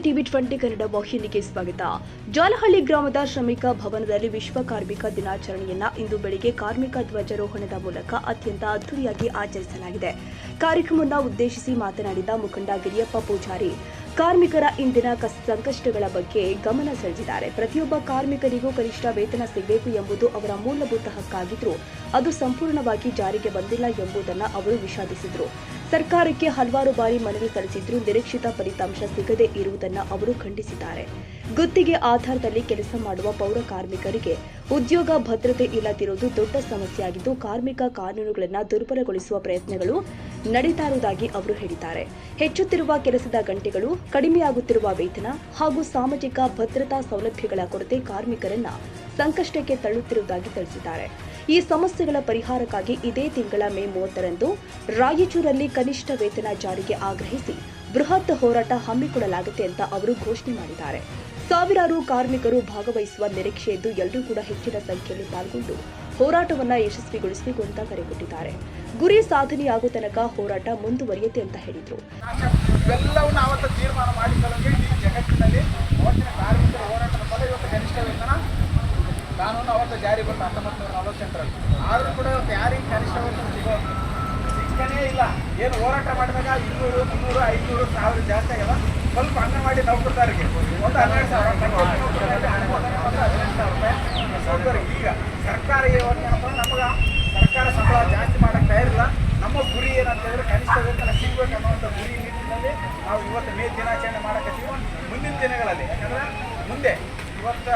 TV 20 Kannada ವಾಹಿನಿಗೆ ಸ್ವಾಗತ. ಜಾಲಹಳ್ಳಿ ಗ್ರಾಮದ ಶ್ರಮಿಕ ಭವನದಲ್ಲಿ ವಿಶ್ವ ಕಾರ್ಮಿಕ ದಿನಾಚರಣೆಯನ್ನ ಇಂದು ಬೆಳಿಗ್ಗೆ ಕಾರ್ಮಿಕ ಧ್ವಜಾರೋಹಣದ ಮೂಲಕ ಅತ್ಯಂತ ಅದ್ದೂರಿಯಾಗಿ ಆಚರಿಸಲಾಗಿದೆ. ಕಾರ್ಯಕ್ರಮವನ್ನು ಉದ್ದೇಶಿಸಿ ಮಾತನಾಡಿದ ಮುಖಂಡ ಗಿರಿಯಪ್ಪ ಪೂಜಾರಿ, ಕಾರ್ಮಿಕರ ಇಂದಿನ ಸಂಕಷ್ಟಗಳ ಬಗ್ಗೆ ಗಮನ ಸೆಳೆದಿದ್ದಾರೆ. ಪ್ರತಿಯೊಬ್ಬ ಕಾರ್ಮಿಕರಿಗೂ ಕನಿಷ್ಠ ವೇತನ ಸಿಗಬೇಕು ಎಂಬುದು ಅವರ ಮೂಲಭೂತ ಹಕ್ಕಾಗಿದ್ರೂ ಅದು ಸಂಪೂರ್ಣವಾಗಿ ಜಾರಿಗೆ ಬಂದಿಲ್ಲ ಎಂಬುದನ್ನು ಅವರು ವಿಷಾದಿಸಿದರು. ಸರ್ಕಾರಕ್ಕೆ ಹಲವಾರು ಬಾರಿ ಮನವಿ ಸಲ್ಲಿಸಿದ್ರೂ ನಿರೀಕ್ಷಿತ ಫಲಿತಾಂಶ ಸಿಗದೇ ಇರುವುದನ್ನು ಅವರು ಖಂಡಿಸಿದ್ದಾರೆ. ಗುತ್ತಿಗೆ ಆಧಾರದಲ್ಲಿ ಕೆಲಸ ಮಾಡುವ ಪೌರ ಕಾರ್ಮಿಕರಿಗೆ ಉದ್ಯೋಗ ಭದ್ರತೆ ಇಲ್ಲದಿರುವುದು ದೊಡ್ಡ ಸಮಸ್ಯೆಯಾಗಿದ್ದು, ಕಾರ್ಮಿಕ ಕಾನೂನುಗಳನ್ನು ದುರ್ಬಲಗೊಳಿಸುವ ಪ್ರಯತ್ನಗಳು ನಡೀತಾ ಇರುವುದಾಗಿ ಅವರು ಹೇಳಿದ್ದಾರೆ. ಹೆಚ್ಚುತ್ತಿರುವ ಕೆಲಸದ ಗಂಟೆಗಳು, ಕಡಿಮೆಯಾಗುತ್ತಿರುವ ವೇತನ ಹಾಗೂ ಸಾಮಾಜಿಕ ಭದ್ರತಾ ಸೌಲಭ್ಯಗಳ ಕೊರತೆ ಕಾರ್ಮಿಕರನ್ನ ಸಂಕಷ್ಟಕ್ಕೆ ತಳ್ಳುತ್ತಿರುವುದಾಗಿ ತಿಳಿಸಿದ್ದಾರೆ. ಈ ಸಮಸ್ಯೆಗಳ ಪರಿಹಾರಕ್ಕಾಗಿ ಇದೇ ತಿಂಗಳ ಮೇ 30ರಂದು ರಾಯಚೂರಲ್ಲಿ ಕನಿಷ್ಠ ವೇತನ ಜಾರಿಗೆ ಆಗ್ರಹಿಸಿ ಬೃಹತ್ ಹೋರಾಟ ಹಮ್ಮಿಕೊಳ್ಳಲಾಗುತ್ತೆ ಅಂತ ಅವರು ಘೋಷಣೆ ಮಾಡಿದ್ದಾರೆ. ಸಾವಿರಾರು ಕಾರ್ಮಿಕರು ಭಾಗವಹಿಸುವ ನಿರೀಕ್ಷೆ ಇದ್ದು ಎಲ್ಲರೂ ಕೂಡ ಹೆಚ್ಚಿನ ಸಂಖ್ಯೆಯಲ್ಲಿ ಪಾಲ್ಗೊಂಡು ಹೋರಾಟವನ್ನು ಯಶಸ್ವಿಗೊಳಿಸಬೇಕು ಅಂತ ಕರೆ ಕೊಟ್ಟಿದ್ದಾರೆ. ಗುರಿ ಸಾಧನೆಯಾಗುವ ತನಕ ಹೋರಾಟ ಮುಂದುವರಿಯುತ್ತೆ ಅಂತ ಹೇಳಿದರು. ಇವೆಲ್ಲವನ್ನು ಅವತ್ತು ತೀರ್ಮಾನ ಮಾಡಿಕೊಳ್ಳಲು ಈ ಜಗತ್ತಿನಲ್ಲಿ ಅವತ್ತಿನ ಕಾರ್ಮಿಕರ ಹೋರಾಟದ ಫಲ ಇವತ್ತು ಕನಿಷ್ಠ ವೇತನ ಕಾನೂನು ಅವತ್ತು ಜಾರಿ ಬಂತು 1948ರಲ್ಲಿ. ಆದರೂ ಕೂಡ ಇವತ್ತು ಯಾರಿಗೆ ಕನಿಷ್ಠ ವೇತನ ಸಿಗ್ತಾನೇ ಇಲ್ಲ. ಏನು ಹೋರಾಟ ಮಾಡಿದಾಗ 200, 300, 500, 1000 ಜಾಸ್ತಿ ಆಗಲ್ಲ. ಸ್ವಲ್ಪ ಅಂಗನವಾಡಿ ನೌಕರರಿಗೆ ಒಂದು 12,000 ಈಗ ಸರ್ಕಾರ ಏನಪ್ಪ, ನಮಗೆ ಸರ್ಕಾರ ಸಂಬಳ ಜಾಸ್ತಿ ಮಾಡೋಕ್ಕೆ ತಯಾರಿಲ್ಲ. ನಮ್ಮ ಗುರಿ ಏನಂತ ಹೇಳಿದ್ರೆ ಕನಿಷ್ಠ ವೇತನ ಸಿಗಬೇಕು ಅನ್ನೋಂಥ ಗುರಿ ನಿಟ್ಟಿನಲ್ಲಿ ನಾವು ಇವತ್ತು ಮೇ ದಿನಾಚರಣೆ ಮಾಡೋಕತ್ತೀವಿ. ಮುಂದಿನ ದಿನಗಳಲ್ಲಿ ಯಾಕಂದರೆ ಮುಂದೆ ಇವತ್ತು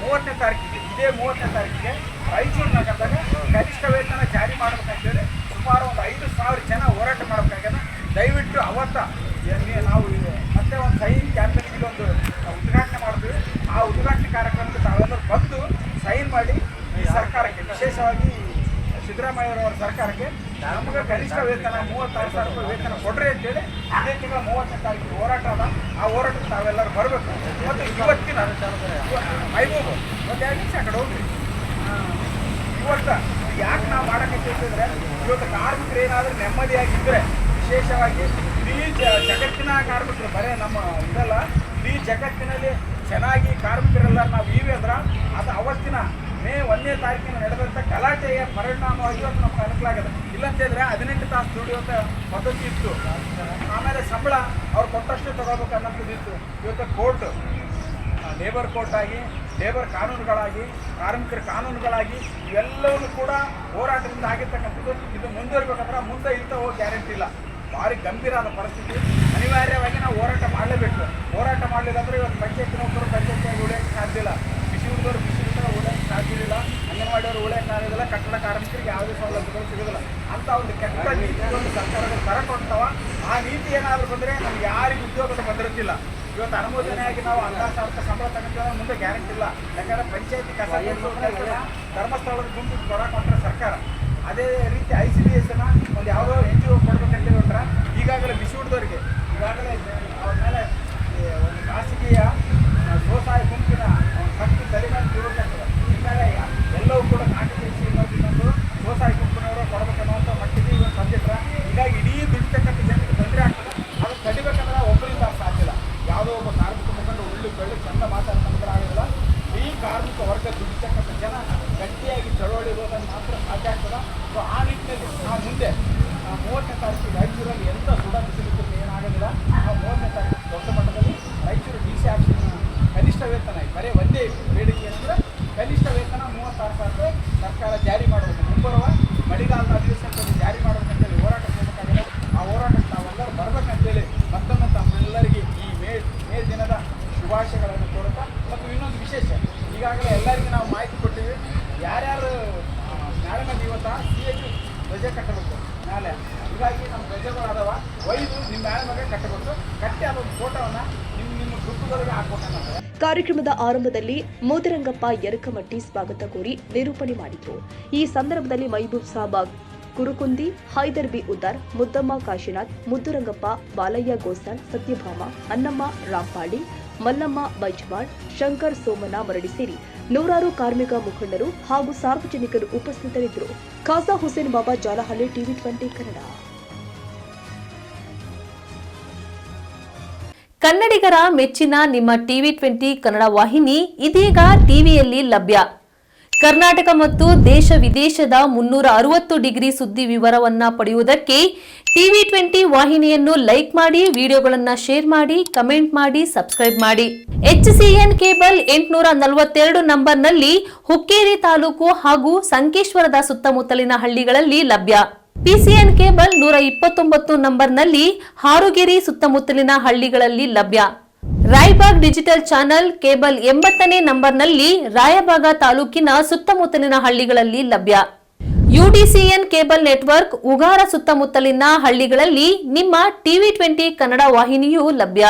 30ನೇ ತಾರೀಕಿಗೆ ಇದೇ 30ನೇ ತಾರೀಕಿಗೆ ರಾಯಚೂರು ನಗರದಾಗ ಕನಿಷ್ಠ ವೇತನ ಜಾರಿ ಮಾಡಬೇಕಂತೇಳಿ ಸುಮಾರು ಒಂದು 5,000 ಜನ ಹೋರಾಟ ಮಾಡಬೇಕಾಗ್ಯದ. ದಯವಿಟ್ಟು ಅವತ್ತ ನಾವು ಮತ್ತೆ ಒಂದು ಸೈನ್ ಕ್ಯಾಂಪೇನ್ಗೆ ಒಂದು ಉದ್ಘಾಟನೆ ಮಾಡ್ತೀವಿ. ಆ ಉದ್ಘಾಟನೆ ಕಾರ್ಯಕ್ರಮಕ್ಕೆ ತಾವೆಲ್ಲರೂ ಬಂದು ಸೈನ್ ಮಾಡಿ ಈ ಸರ್ಕಾರಕ್ಕೆ, ವಿಶೇಷವಾಗಿ ಸಿದ್ದರಾಮಯ್ಯರವರ ಸರ್ಕಾರಕ್ಕೆ ನಮಗೆ ಕನಿಷ್ಠ ವೇತನ 36,000 ರೂಪಾಯಿ ವೇತನ ಕೊಡ್ರಿ ಅಂತೇಳಿ ಇದೇ ತಿಂಗಳ 30ನೇ ತಾರೀಕಿಗೆ ಹೋರಾಟ ಅದ. ಆ ಹೋರಾಟಕ್ಕೆ ತಾವೆಲ್ಲರೂ ಬರಬೇಕು. ಮತ್ತು ಇವತ್ತಿನ ಮೈಬೂಬು ಒಂದು 2 ನಿಮಿಷ ಆ ಕಡೆ ಹೋಗ್ರಿ. ಇವತ್ತು ಯಾಕೆ ನಾವು ಮಾಡೋಕ್ಕಂತಂದರೆ ಇವತ್ತು ಕಾರ್ಮಿಕರು ಏನಾದರೂ ನೆಮ್ಮದಿಯಾಗಿದ್ದರೆ, ವಿಶೇಷವಾಗಿ ಇಡೀ ಜಗತ್ತಿನ ಕಾರ್ಮಿಕರು ಬರೇ ನಮ್ಮ ಇದಲ್ಲ, ಇಡೀ ಜಗತ್ತಿನಲ್ಲಿ ಚೆನ್ನಾಗಿ ಕಾರ್ಮಿಕರೆಲ್ಲ ನಾವು ಇವೆ ಅಂದ್ರೆ ಅದು ಅವತ್ತಿನ ಮೇ 1ನೇ ತಾರೀಕಿನ ನಡೆದಂಥ ಗಲಾಟೆಯ ಪರಿಣಾಮವಾಗಿ ಇವತ್ತು ನಮ್ಗೆ ಅನುಕೂಲಾಗಿದೆ. ಇಲ್ಲಂತಂದರೆ 18 ತಾಸು ದುಡಿಯುವಂಥ ಪದ್ಧತಿ ಇತ್ತು. ಆಮೇಲೆ ಸಂಬಳ ಅವ್ರು ಕೊಟ್ಟಷ್ಟು ತಗೋಬೇಕು ಅನ್ನೋದಿತ್ತು. ಇವತ್ತು ಕೋರ್ಟ್, ಲೇಬರ್ ಕೋರ್ಟ್ ಆಗಿ, ಲೇಬರ್ ಕಾನೂನುಗಳಾಗಿ, ಕಾರ್ಮಿಕರ ಕಾನೂನುಗಳಾಗಿ ಇವೆಲ್ಲವೂ ಕೂಡ ಹೋರಾಟದಿಂದ ಆಗಿರ್ತಕ್ಕಂಥದ್ದು. ಇದು ಮುಂದುವರಿಬೇಕಂದ್ರೆ ಮುಂದೆ ಇರ್ತಾವೋ ಗ್ಯಾರಂಟಿ ಇಲ್ಲ. ಭಾರಿ ಗಂಭೀರವಾದ ಪರಿಸ್ಥಿತಿ. ಅನಿವಾರ್ಯವಾಗಿ ನಾವು ಹೋರಾಟ ಮಾಡಲೇಬೇಕು. ಹೋರಾಟ ಮಾಡಲಿಲ್ಲ ಅಂದರೆ ಇವತ್ತು ಪಂಚಾಯತ್ ನೌಕರರು ಪಂಚಾಯತಿಯಾಗಿ ಉಳಿಯೋಕ್ಕೆ ಸಾಧ್ಯ ಇಲ್ಲ, ಬಿಸಿ ಹುಡುಗರು ಬಿಸಿ ಹುಡುಗರು ಉಳಿಯೋಕ್ಕೆ ಸಾಧ್ಯ ಇಲ್ಲ, ಅಂಗನವಾಡಿಯವರು ಉಳಿಯೋಕ್ಕಾಗೋದಿಲ್ಲ, ಕಟ್ಟಡ ಕಾರ್ಮಿಕರಿಗೆ ಯಾವುದೇ ಸೌಲಭ್ಯಗಳು ಸಿಗೋದಿಲ್ಲ. ಅಂತ ಒಂದು ಕೆಟ್ಟ ನೀತಿಗಳನ್ನು ಸರ್ಕಾರಗಳು ತರಕೊಡ್ತಾವ. ಆ ನೀತಿ ಏನಾದರೂ ಬಂದರೆ ನಮ್ಗೆ ಯಾರಿಗೂ ಉದ್ಯೋಗದ ಭದ್ರತೆ ಇಲ್ಲ. ಇವತ್ತು ಅನುಮೋದನೆಯಾಗಿ ನಾವು 10,000 ಸಂಬಳ ತಗೊಂಡ್ರೆ ಮುಂದೆ ಗ್ಯಾರಂಟಿ ಇಲ್ಲ. ಯಾಕಂದರೆ ಪಂಚಾಯತಿ ಕಸ ಧರ್ಮಸ್ಥಳದ ಗುಂಪು ಕೊಟ್ಟರೆ ಸರ್ಕಾರ. ಅದೇ ರೀತಿ ICDS ಒಂದು ಯಾವುದೋ NGO ಕೊಡ್ಬೇಕಂತ ಹೇಳ್ರೆ ಈಗಾಗಲೇ ಬಿಸಿ ಹುಡ್ದವರಿಗೆ ಈಗಾಗಲೇ ಅವ್ರ ಮೇಲೆ ಒಂದು ಖಾಸಗಿಯ ಸ್ವಸಹಾಯ ಗುಂಪಿನ ಹಕ್ಕು ತಲೆಮಾರು ತಿರುಗಾಗ್ತದೆ. ಹೀಗಾಗಿ ಎಲ್ಲವೂ ಕೂಡ ಕಾಂಟ್ರಿಬ್ಯೂಷನ್ ಇನ್ನೊಂದು ಸ್ವಸಹಾಯ ಗುಂಪಿನವರು ಕೊಡಬೇಕನ್ನುವಂಥ ಮಟ್ಟಿಗೆ ಇವತ್ತು ಬಂದಿದ್ರೆ ಹೀಗಾಗಿ ಇಡೀ ದುಡಿತಕ್ಕಂಥ ಜನರಿಗೆ ತೊಂದರೆ ಆಗ್ತದೆ. ಅದು ತಡಿಬೇಕಂದ್ರೆ ಒಬ್ಬರಿಂದ ಸಾಧ್ಯ ಇಲ್ಲ. ಯಾವುದೋ ಒಬ್ಬ ಕಾರ್ಮಿಕ ಮುಖಂಡ ಬೆಳ್ಳಿ ಚಂದ ಮಾತಾಡ್ಕೊಂಡ್ರೆ ಆಗೋದಿಲ್ಲ. ಈ ಕಾರ್ಮಿಕ ವರ್ಗ ದುಡಿತಕ್ಕಂಥ ಜನ ಗಟ್ಟಿಯಾಗಿ ಚಳವಳಿ ಇರೋದನ್ನು ಮಾತ್ರ ಸಾಧ್ಯ ಆಗ್ತದೆ. ಸೊ ಆ ನಿಟ್ಟಿನಲ್ಲಿ ನಾವು ಮುಂದೆ 30ನೇ ತಾರೀಕು ರಾಯಚೂರಲ್ಲಿ ಎಂಥ ಸುಡ ಬಿಸಿಲಿಕ್ಕೆ ಏನಾಗೋದಿಲ್ಲ. ನಾವು 30ನೇ ತಾರೀಕು ದೊಡ್ಡ ಮಟ್ಟದಲ್ಲಿ ರಾಯಚೂರು DC ಆಫೀಸಿನ ಕನಿಷ್ಠ ವೇತನ ಬರೀ ಒಂದೇ ಬೇಡಿಕೆ ಅಂದರೆ ಕನಿಷ್ಠ ವೇತನ 36,000 ರೂಪಾಯಿ ಸರ್ಕಾರ ಜಾರಿ ಮಾಡಬೇಕು. ಮುಂಬರುವ ಮಳೆಗಾಲದ ಅಧಿವೇಶನದಲ್ಲಿ ಜಾರಿ ಮಾಡಬೇಕಂತೇಳಿ ಹೋರಾಟ ಮಾಡಬೇಕಾಗಿದೆ. ಆ ಹೋರಾಟಕ್ಕೆ ನಾವೆಲ್ಲರೂ ಬರಬೇಕಂತೇಳಿ ಮತ್ತೊಮ್ಮೆ ತಮ್ಮೆಲ್ಲರಿಗೆ ಈ ಮೇ ದಿನದ ಶುಭಾಶಯಗಳನ್ನು ಕೋರುತ್ತಾ, ಮತ್ತು ಇನ್ನೊಂದು ವಿಶೇಷ, ಈಗಾಗಲೇ ಎಲ್ಲರಿಗೂ ನಾವು ಮಾಹಿತಿ ಕೊಟ್ಟಿವಿ. ಯಾರ್ಯಾರು ನಾಳೆ ಮೇಲೆ ಇವತ್ತು CH ಧ್ವಜ ಕಟ್ಟಬೇಕು ನಾಳೆ. ಹೀಗಾಗಿ ನಮ್ಮ ಧ್ವಜಗಳಾದವ ಒಯ್ದು ನಿಮ್ಮ ನಾಳೆ ಮೇಲೆ ಕಟ್ಟಬೇಕು. ಕಟ್ಟಿ ಅದೊಂದು ಫೋಟೋವನ್ನು ನಿಮ್ಮ ಗ್ರೂಪ್ಗಳಿಗೆ ಹಾಕ್ಬೇಕಂತ. ಕಾರ್ಯಕ್ರಮದ ಆರಂಭದಲ್ಲಿ ಮೋದರಂಗಪ್ಪ ಯರಕಮಟ್ಟಿ ಸ್ವಾಗತ ಕೋರಿ ನಿರೂಪಣೆ ಮಾಡಿದರು. ಈ ಸಂದರ್ಭದಲ್ಲಿ ಮೈಬೂಬ್ ಸಾಬ್ ಕುರುಕುಂದಿ, ಹೈದರ್ ಬಿ ಉದ್ದಾರ್, ಮುದ್ದಮ್ಮ ಕಾಶಿನಾಥ್, ಮುದ್ದುರಂಗಪ್ಪ, ಬಾಲಯ್ಯ ಗೋಸಾಲ್, ಸತ್ಯಭಾಮ, ಅನ್ನಮ್ಮ ರಾಂಪಾಡಿ, ಮಲ್ಲಮ್ಮ ಬೈಜ್ವಾಡ್, ಶಂಕರ್ ಸೋಮನ ಮರಡಿ ಸೇರಿ ನೂರಾರು ಕಾರ್ಮಿಕ ಮುಖಂಡರು ಹಾಗೂ ಸಾರ್ವಜನಿಕರು ಉಪಸ್ಥಿತರಿದ್ದರು. ಖಾಸಾ ಹುಸೇನ್ ಬಾಬಾ, ಜಾಲಹಳ್ಳಿ, ಟಿವಿ 20 ಕನ್ನಡ. ಕನ್ನಡಿಗರ ಮೆಚ್ಚಿನ ನಿಮ್ಮ ಟಿವಿ 20 ಕನ್ನಡ ವಾಹಿನಿ ಇದೀಗ ಟಿವಿಯಲ್ಲಿ ಲಭ್ಯ. ಕರ್ನಾಟಕ ಮತ್ತು ದೇಶ ವಿದೇಶದ 360 ಡಿಗ್ರಿ ಸುದ್ದಿ ವಿವರವನ್ನ ಪಡೆಯುವುದಕ್ಕೆ ಟಿವಿ 20 ವಾಹಿನಿಯನ್ನು ಲೈಕ್ ಮಾಡಿ, ವಿಡಿಯೋಗಳನ್ನು ಶೇರ್ ಮಾಡಿ, ಕಮೆಂಟ್ ಮಾಡಿ, ಸಬ್ಸ್ಕ್ರೈಬ್ ಮಾಡಿ. HCN ಕೇಬಲ್ 842 ನಂಬರ್ನಲ್ಲಿ ಹುಕ್ಕೇರಿ ತಾಲೂಕು ಹಾಗೂ ಸಂಕೇಶ್ವರದ ಸುತ್ತಮುತ್ತಲಿನ ಹಳ್ಳಿಗಳಲ್ಲಿ ಲಭ್ಯ. PCN ಕೇಬಲ್ 129 ನಂಬರ್ನಲ್ಲಿ ಹಾರುಗೆರೆ ಸುತ್ತಮುತ್ತಲಿನ ಹಳ್ಳಿಗಳಲ್ಲಿ ಲಭ್ಯ. ರಾಯಬಾಗ್ ಡಿಜಿಟಲ್ ಚಾನೆಲ್ ಕೇಬಲ್ 80ನೇ ನಂಬರ್ನಲ್ಲಿ ರಾಯಬಾಗ ತಾಲೂಕಿನ ಸುತ್ತಮುತ್ತಲಿನ ಹಳ್ಳಿಗಳಲ್ಲಿ ಲಭ್ಯ. UDCN ಕೇಬಲ್ ನೆಟ್ವರ್ಕ್ ಉಗಾರ ಸುತ್ತಮುತ್ತಲಿನ ಹಳ್ಳಿಗಳಲ್ಲಿ ನಿಮ್ಮ ಟಿವಿ 20 ಕನ್ನಡ ವಾಹಿನಿಯೂ ಲಭ್ಯ.